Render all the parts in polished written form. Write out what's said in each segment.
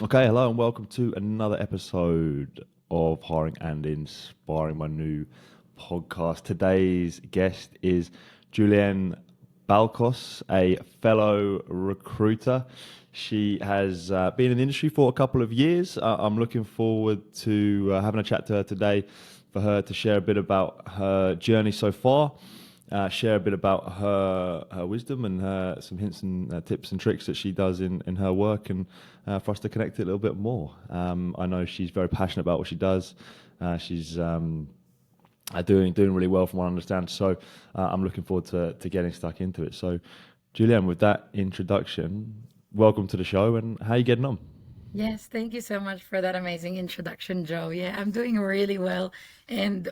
Okay, hello and welcome to another episode of Hiring and Inspiring, my new podcast. Today's guest is Julienne Balcos, a fellow recruiter. She has been in the industry for a couple of years. I'm looking forward to having a chat to her today for her to share a bit about her journey so far, share a bit about her wisdom and some hints and tips and tricks that she does in her work, and for us to connect it a little bit more. I know she's very passionate about what she does. She's doing really well from what I understand. So I'm looking forward to getting stuck into it. So, Julienne, with that introduction, welcome to the show, and how are you getting on? Yes, thank you so much for that amazing introduction, Joe. Yeah, I'm doing really well. And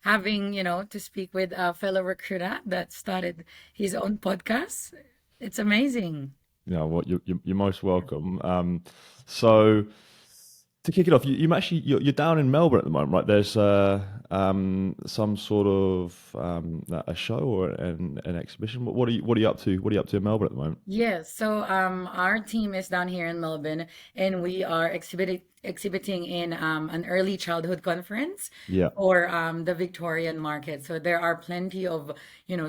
having, to speak with a fellow recruiter that started his own podcast, it's amazing. Yeah, well, you're most welcome. So to kick it off, you actually you're down in Melbourne at the moment, right? There's some sort of a show or an exhibition. What are you up to? What are you up to in Melbourne at the moment? Yes, so our team is down here in Melbourne, and we are exhibiting in an early childhood conference Yeah. for the Victorian market. So there are plenty of,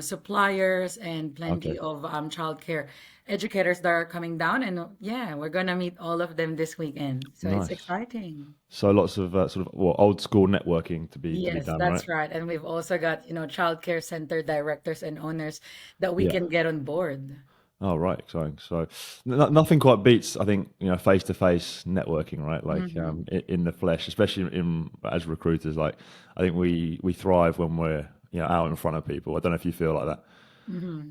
suppliers and Okay. plenty of childcare educators that are coming down, and yeah, we're gonna meet all of them this weekend. So it's Nice. exciting. So lots of sort of old school networking to be Yes, done, right? that's right. And we've also got, childcare center directors and owners that we Yeah. can get on board. Oh, right, exciting. So nothing quite beats, I think, face to face networking, right? Like Hmm. in the flesh, especially in as recruiters. Like I think we thrive when we're out in front of people. I don't know if you feel like that.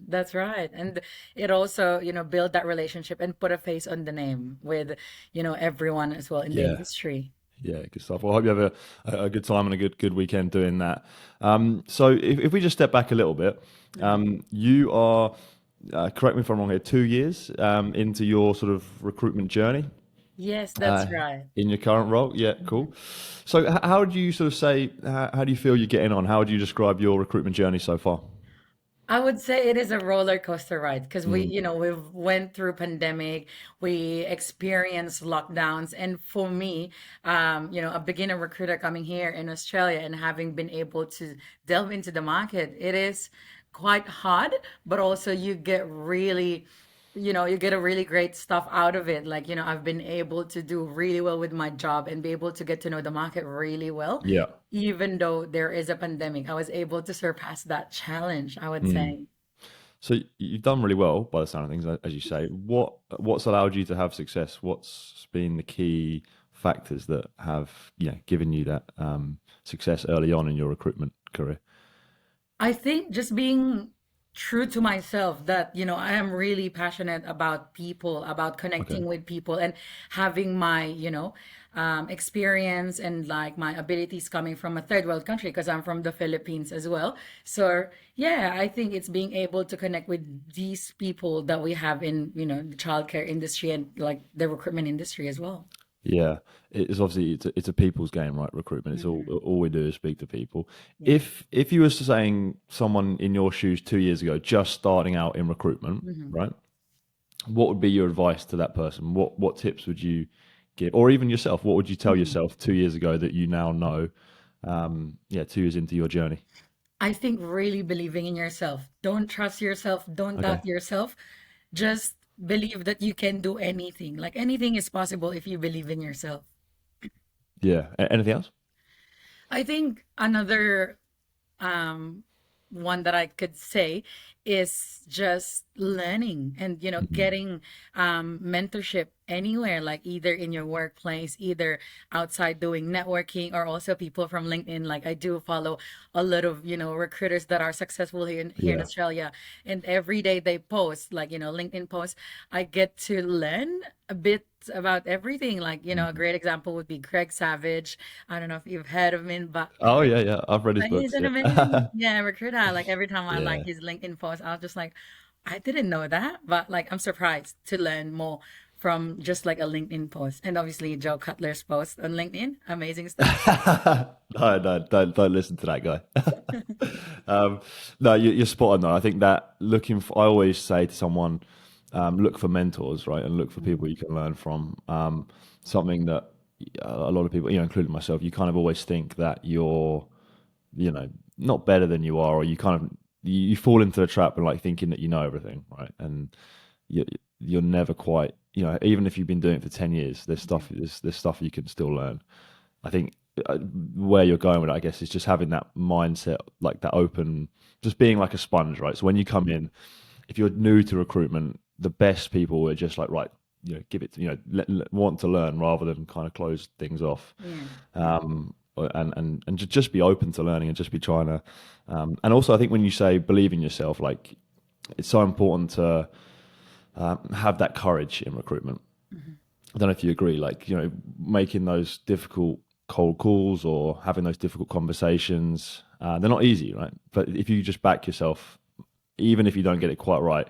That's right. And it also, build that relationship and put a face on the name with, everyone as well in the Yeah. industry. Yeah, good stuff. Well, I hope you have a good time and a good weekend doing that. So if we just step back a little bit, Mhm. you are, correct me if I'm wrong here, 2 years into your sort of recruitment journey Yes, uh, that's right. in your current role. Yeah, Mhm. cool. So how would you sort of say, how do you feel you're getting on? How would you describe your recruitment journey so far? I would say it is a roller coaster ride because Mm, we've went through pandemic, we experienced lockdowns, and for me, a beginner recruiter coming here in Australia and having been able to delve into the market, it is quite hard, but also you get a really great stuff out of it. Like, I've been able to do really well with my job and be able to get to know the market really well. yeah. Even though there is a pandemic, I was able to surpass that challenge, I would Mm. say. So you've done really well by the sound of things, as you say. What's allowed you to have success? What's been the key factors that have given you that success early on in your recruitment career? I think just being true to myself that, I am really passionate about people, about Okay. connecting with people and having my, experience and like my abilities coming from a third world country because I'm from the Philippines as well. So, yeah, I think it's being able to connect with these people that we have in, the childcare industry and like the recruitment industry as well. Yeah, it's obviously it's a people's game, right? Recruitment. It's Mhm. all we do is speak to people. Yeah. If you was to saying someone in your shoes 2 years ago, just starting out in recruitment, Mhm. right? What would be your advice to that person? What tips would you give, or even yourself? What would you tell Mhm. yourself 2 years ago that you now know? Yeah, 2 years into your journey. I think really believing in yourself. Don't trust yourself. Don't Okay. doubt yourself. Just believe that you can do anything. Like anything is possible if you believe in yourself. Yeah. Anything else? I think another um one that I could say is just learning and Mhm. getting mentorship anywhere, like either in your workplace, either outside doing networking, or also people from LinkedIn. Like I do follow a lot of recruiters that are successful here in Yeah. Australia, and every day they post like LinkedIn posts. I get to learn a bit about everything. Like a Mhm. great example would be Greg Savage. I don't know if you've heard of him, but Oh yeah, yeah. I've read his but he's books. an Yeah. amazing, yeah, recruiter. Like every time I like Yeah. his LinkedIn post, I was just like, I didn't know that, but like I'm surprised to learn more from just like a LinkedIn post. And obviously Joe Cutler's post on LinkedIn, amazing stuff. No, don't listen to that guy. um, no, you're spot on though. I think that looking for, I always say to someone, look for mentors, right, and look for people you can learn from. Something that a lot of people, including myself, you kind of always think that you're, not better than you are, or you kind of you fall into the trap and like thinking that you know everything, right? And you, you're never quite, even if you've been doing it for 10 years, there's stuff you can still learn. I think where you're going with it, I guess, is just having that mindset, like that open, just being like a sponge, right? So when you come in, if you're new to recruitment, the best people are just like, right, give it, want to learn rather than kind of close things off. Yeah. And just be open to learning and just be trying to, and also I think when you say believe in yourself, like it's so important to have that courage in recruitment. Mhm. I don't know if you agree, like, making those difficult cold calls or having those difficult conversations, they're not easy, right? But if you just back yourself, even if you don't get it quite right,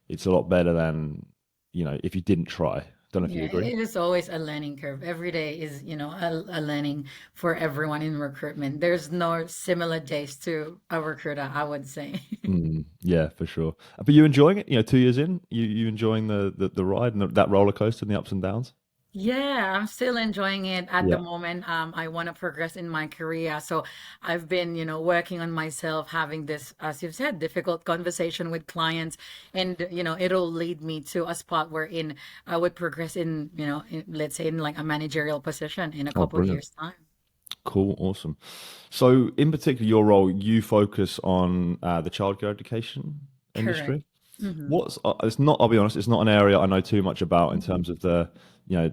it's a lot better than, if you didn't try. Don't know if you Yeah, agree. it is always a learning curve. Every day is, a learning for everyone in recruitment. There's no similar days to a recruiter, I would say. Yeah, for sure. But you enjoying it? 2 years in, you enjoying the ride and that roller coaster and the ups and downs? Yeah, I'm still enjoying it at the Yeah. moment. I want to progress in my career. So I've been, working on myself, having this, as you've said, difficult conversation with clients. And, it'll lead me to a spot wherein I would progress in, let's say in like a managerial position in a Oh, couple of brilliant. years' time. Cool. Awesome. So, in particular, your role, you focus on the childcare education Correct. industry. Hmm. What's it's not. I'll be honest. It's not an area I know too much about in terms of the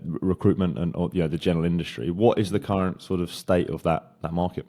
recruitment and or, the general industry. What is the current sort of state of that market?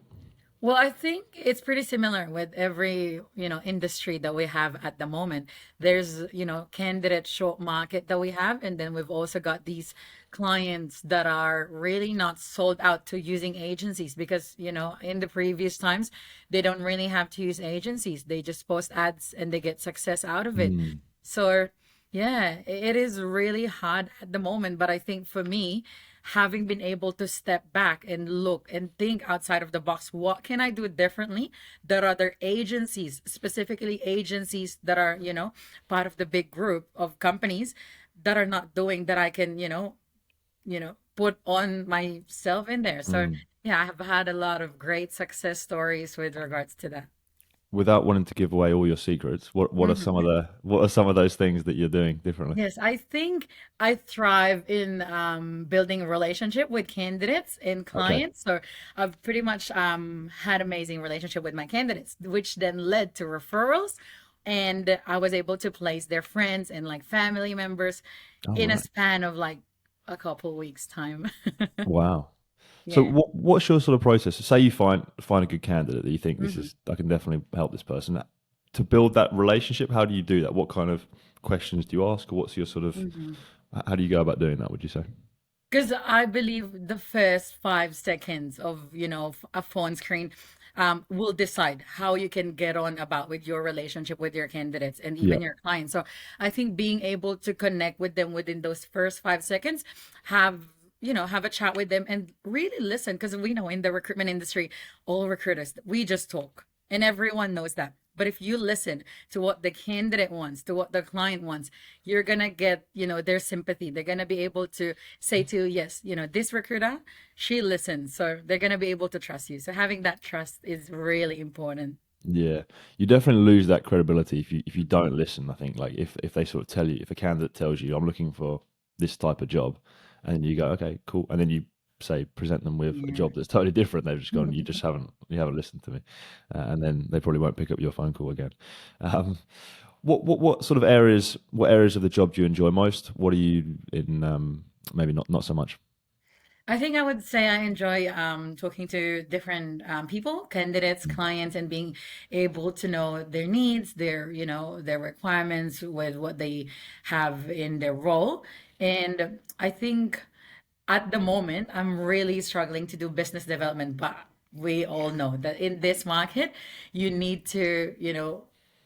Well, I think it's pretty similar with every, industry that we have at the moment. There's, candidate short market that we have, and then we've also got these clients that are really not sold out to using agencies because, in the previous times, they don't really have to use agencies. They just post ads and they get success out of it. Mm, So, yeah, it is really hard at the moment, but I think for me, having been able to step back and look and think outside of the box, what can I do differently that other agencies, specifically agencies that are, part of the big group of companies that are not doing that I can, put on myself in there. So, mm. yeah, I have had a lot of great success stories with regards to that. Without wanting to give away all your secrets, what are some of those things that you're doing differently? Yes, I think I thrive in building a relationship with candidates and Okay. clients. So I've pretty much had amazing relationship with my candidates, which then led to referrals. And I was able to place their friends and like family members All in a right. span of like a couple weeks time. Wow. So Yeah. what's your sort of process? Say you find a good candidate that you think this Hmm. is I can definitely help this person. To build that relationship, how do you do that? What kind of questions do you ask, or what's your sort of how do you go about doing that, would you say? Because I believe the first 5 seconds of, a phone screen will decide how you can get on about with your relationship with your candidates and Yeah. even your clients. So I think being able to connect with them within those first 5 seconds, have, have a chat with them and really listen. Because we know in the recruitment industry, all recruiters, we just talk and everyone knows that. But if you listen to what the candidate wants, to what the client wants, you're gonna get, their sympathy. They're gonna be able to say to you, yes, this recruiter, she listens. So they're gonna be able to trust you. So having that trust is really important. Yeah. You definitely lose that credibility if you don't listen, I think. Like if they sort of tell you, if a candidate tells you I'm looking for this type of job, and you go, okay, cool, and then you say present them with a Yeah. job that's totally different, they've just gone, you haven't listened to me, and then they probably won't pick up your phone call again. Um, what sort of areas of the job do you enjoy most? What are you in? Maybe not so much. I think I would say I enjoy talking to different people, candidates, clients, and being able to know their needs, their requirements with what they have in their role. And I think at the moment, I'm really struggling to do business development, but we all know that in this market, you need to,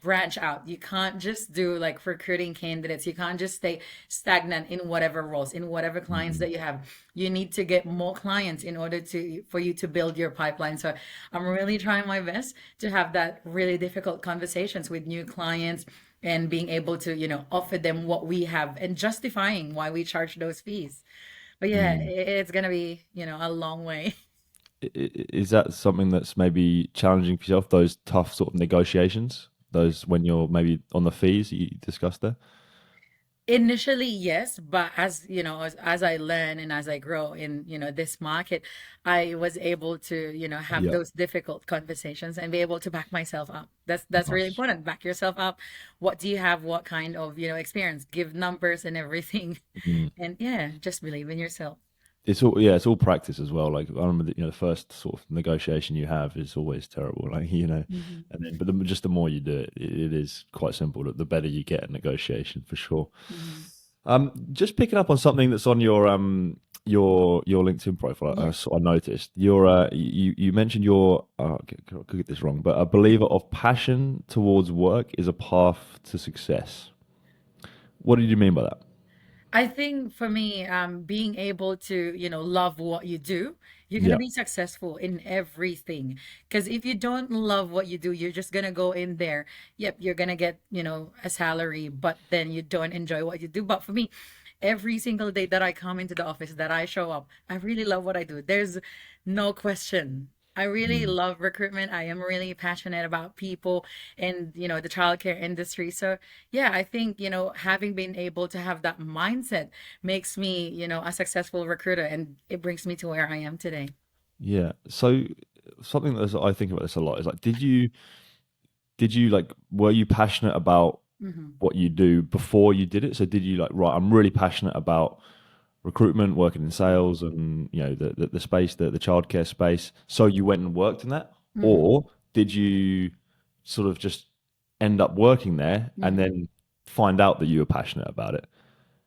branch out. You can't just do like recruiting candidates. You can't just stay stagnant in whatever roles, in whatever clients Mm. that you have. You need to get more clients in order for you to build your pipeline. So I'm really trying my best to have that really difficult conversations with new clients and being able to, offer them what we have and justifying why we charge those fees. But yeah, Mm. it's gonna be, a long way. Is that something that's maybe challenging for yourself? Those tough sort of negotiations, those when you're maybe on the fees you discussed there. Initially, yes, but as as I learn and as I grow in, this market, I was able to, have Yeah, those difficult conversations and be able to back myself up. That's really nice. important. Back yourself up. What do you have? What kind of, experience? Give numbers and everything. Mm. And yeah, just believe in yourself. It's all, yeah, it's all practice as well. Like I remember that, the first sort of negotiation you have is always terrible. Like Hmm. and then just the more you do it, it is quite simple. The better you get at negotiation for sure. Hmm. Just picking up on something that's on your LinkedIn profile. Yeah. I noticed you mentioned could get this wrong, but a believer of passion towards work is a path to success. What did you mean by that? I think for me, being able to, love what you do, you're gonna Yeah. be successful in everything. Because if you don't love what you do, you're just gonna go in there. Yep, you're gonna get, a salary, but then you don't enjoy what you do. But for me, every single day that I come into the office, that I show up, I really love what I do. There's no question. I really Mm. love recruitment. I am really passionate about people and, the childcare industry. So yeah, I think, having been able to have that mindset makes me, a successful recruiter and it brings me to where I am today. Yeah. So something that I think about this a lot is like, did you like were you passionate about Hmm. what you do before you did it? So did you like, right, I'm really passionate about recruitment, working in sales, and the space, the childcare space. So you went and worked in that, Hmm. or did you sort of just end up working there and Hmm. then find out that you were passionate about it?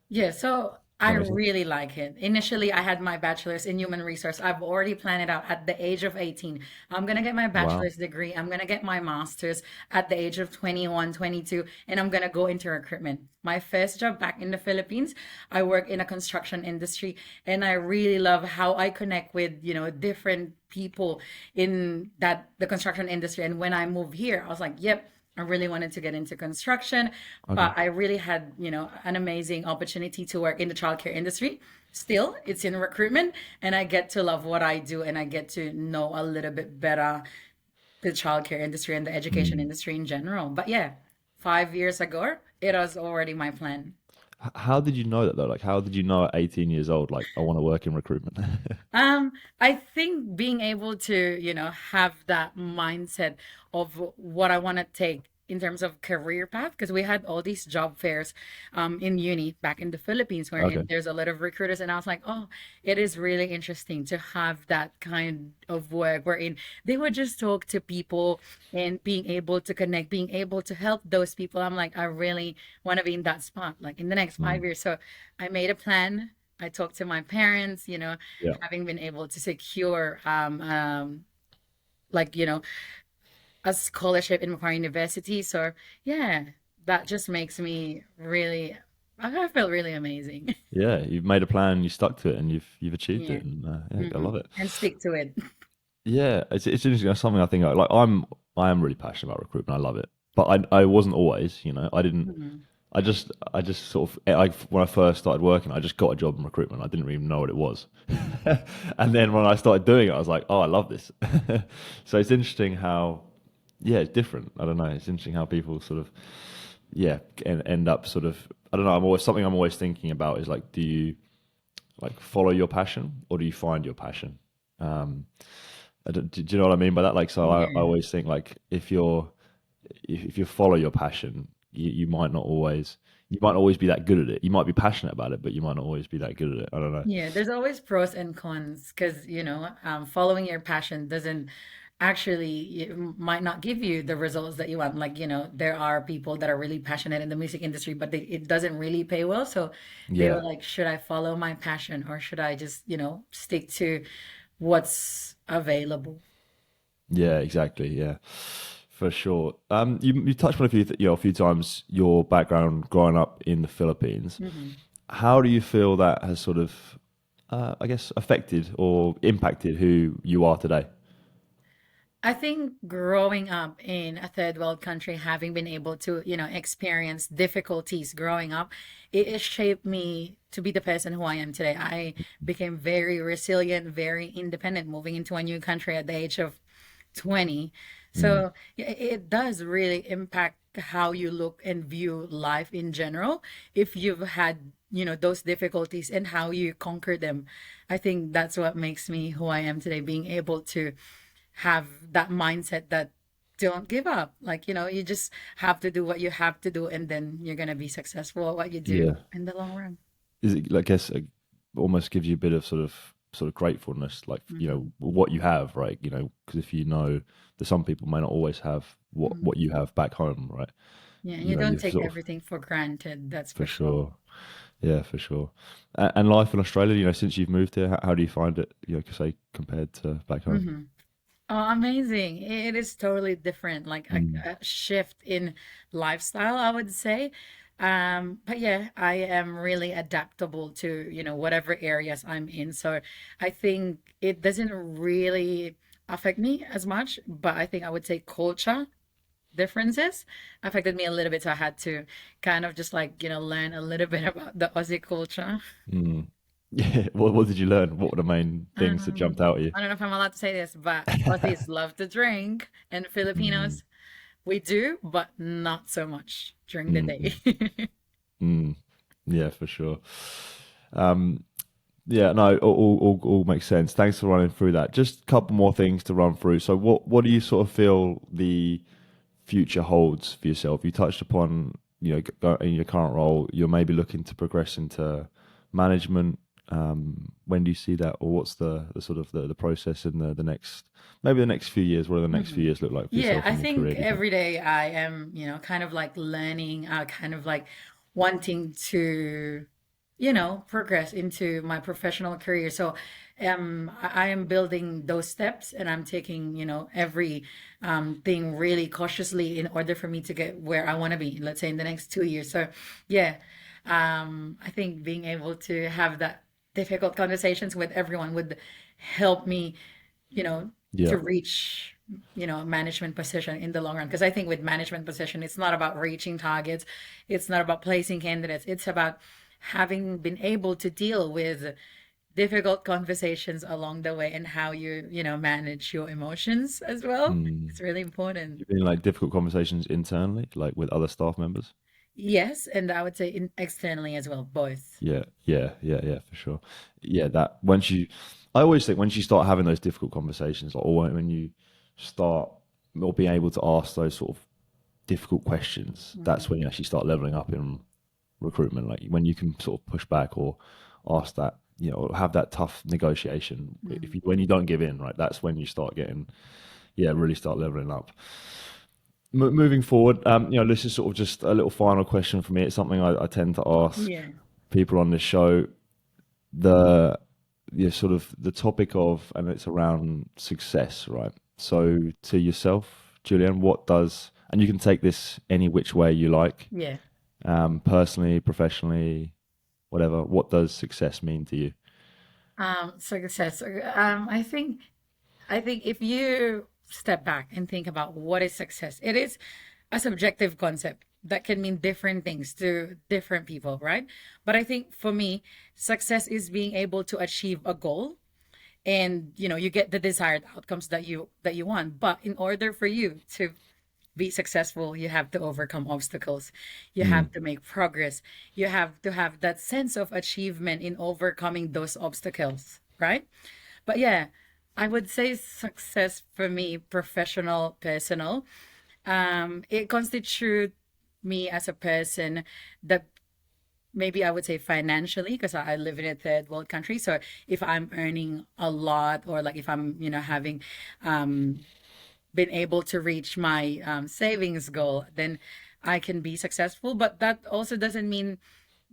Yeah, so Does I that make sense? really like it. Initially, I had my bachelor's in human resource. I've already planned it out at the age of 18. I'm gonna get my Wow. bachelor's degree. I'm gonna get my master's at the age of 21, 22, and I'm gonna go into recruitment. My first job back in the Philippines, I work in a construction industry, and I really love how I connect with, different people in the construction industry. And when I moved here, I was like, yep. I really wanted to get into construction, Okay. but I really had, an amazing opportunity to work in the childcare industry. Still, it's in recruitment, and I get to love what I do, and I get to know a little bit better the childcare industry and the education Mm. industry in general. But yeah, 5 years ago, it was already my plan. How did you know that though? Like, how did you know at 18 years old, like, I want to work in recruitment? I think being able to, have that mindset of what I want to take in terms of career path, because we had all these job fairs in uni back in the Philippines, wherein Okay. there's a lot of recruiters, and I was like, oh, it is really interesting to have that kind of work wherein they would just talk to people and being able to connect, being able to help those people. I'm like, I really want to be in that spot, like in the next five Mm. years. So I made a plan. I talked to my parents, Yeah. having been able to secure like a scholarship in Macquarie University. So yeah, that just makes me really, I feel really amazing. Yeah. You've made a plan, you stuck to it, and you've achieved Yeah. it, and yeah, I Hmm. love it. And stick to it. Yeah, it's interesting. That's something I think like I am really passionate about recruitment. I love it, but I wasn't always. I didn't. Hmm. I just sort of when I first started working, I just got a job in recruitment. I didn't even know what it was, and then when I started doing it, I was like, oh, I love this. So it's interesting how yeah, it's different. I don't know. It's interesting how people sort of yeah end up sort of I don't know. I'm always thinking about is like, do you like follow your passion or do you find your passion? Um, do you know what I mean by that? Like, so I Yeah. always think like if you follow your passion, you might not always be that good at it. You might be passionate about it, but you might not always be that good at it. I don't know. Yeah, there's always pros and cons because, following your passion doesn't actually, it might not give you the results that you want. Like, there are people that are really passionate in the music industry, but it doesn't really pay well. So they were Yeah, like, should I follow my passion or should I just, stick to what's available? yeah, exactly. Yeah, for sure. You touched on a few times your background growing up in the Philippines. Hmm. How do you feel that has sort of, I guess, affected or impacted who you are today? I think growing up in a third world country, having been able to, experience difficulties growing up, it has shaped me to be the person who I am today. I became very resilient, very independent, moving into a new country at the age of 20. Mm, So yeah, it does really impact how you look and view life in general. If you've had, those difficulties and how you conquer them, I think that's what makes me who I am today, being able to have that mindset that don't give up. Like, you just have to do what you have to do, and then you're going to be successful at what you do yeah. in the long run. Is it, I guess, almost gives you a bit of sort of gratefulness, like Hmm. what you have, right? Because if you know that some people may not always have Hmm. what you have back home, right? Yeah, and you don't You've take sort of everything for granted, that's for for sure. sure, yeah, for sure. And life in Australia, since you've moved here, how do you find it? Say compared to back home. Hmm. Oh, amazing. It is totally different, like Mm, a shift in lifestyle, I would say. But yeah, I am really adaptable to, whatever areas I'm in. So I think it doesn't really affect me as much, but I think I would say culture differences affected me a little bit. So I had to kind of just like, learn a little bit about the Aussie culture. mm. Yeah. What did you learn? What were the maine things that jumped out at you? I don't know if I'm allowed to say this, but Aussies love to drink, and Mm, Filipinos, we do, but not so much during the mm, day. mm, mm. Yeah, for sure. Um, Yeah, no, all makes sense. Thanks for running through that. Just a couple more things to run through. So, what do you sort of feel the future holds for yourself? You touched upon, in your current role, you're maybe looking to progress into management. When do you see that, or what's the sort of the process in the next maybe the next few years? What do the next few Mhm. years look like for Yeah, yourself I in your career? think Do you think? every day I am, kind of like learning, kind of like wanting to, progress into my professional career. So, I am building those steps, and I'm taking, every thing really cautiously in order for me to get where I want to be, let's say in the next 2 years. So, yeah, I think being able to have that difficult conversations with everyone would help me, Yeah. to reach, a management position in the long run. Because I think with management position, it's not about reaching targets, it's not about placing candidates, it's about having been able to deal with difficult conversations along the way, and how you manage your emotions as well. Mm. It's really important. You've been in like difficult conversations internally, like with other staff members. Yes, and I would say externally as well, both. Yeah, yeah, yeah, yeah, for sure. Yeah, that once you, I always think once you start having those difficult conversations, like, or when you start or being able to ask those sort of difficult questions, that's Mhm. when you actually start leveling up in recruitment. Like when you can sort of push back or ask that, or have that tough negotiation. If Mhm. you when you don't give in, right, that's when you start getting, yeah, really start leveling up. Moving forward, this is sort of just a little final question for me. It's something I tend to ask Yeah. people on this show. The sort of the topic of, and it's around success, right? So to yourself, Julian, what does, and you can take this any which way you like, Yeah. personally, professionally, whatever, what does success mean to you? Success. I think if you step back and think about what is success, it is a subjective concept that can mean different things to different people, right? But I think for me, success is being able to achieve a goal, and you get the desired outcomes that you want. But in order for you to be successful, you have to overcome obstacles. You Mm, have to make progress. You have to have that sense of achievement in overcoming those obstacles, right? But yeah, I would say success for me, professional, personal, it constitutes me as a person that maybe I would say financially, because I live in a third world country. So if I'm earning a lot, or like if I'm, having um, been able to reach my savings goal, then I can be successful. But that also doesn't mean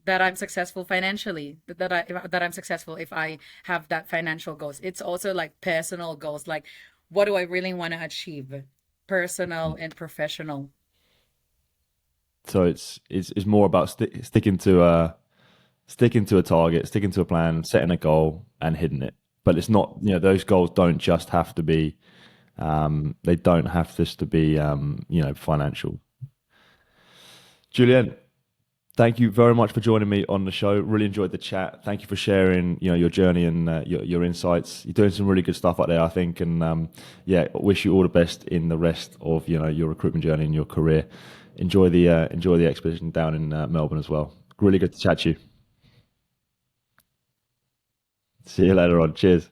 that I'm successful financially, that I'm successful if I have that financial goals. It's also like personal goals, like what do I really want to achieve, personal mm. and professional. So it's more about sticking to a target, sticking to a plan, setting a goal, and hitting it. But it's not, those goals don't just have to be They don't have this to be, financial. Julienne, thank you very much for joining me on the show. Really enjoyed the chat. Thank you for sharing, your journey and your insights. You're doing some really good stuff out there, I think, and yeah, wish you all the best in the rest of your recruitment journey and your career. Enjoy the expedition down in Melbourne as well. Really good to chat to you. See you later on. Cheers.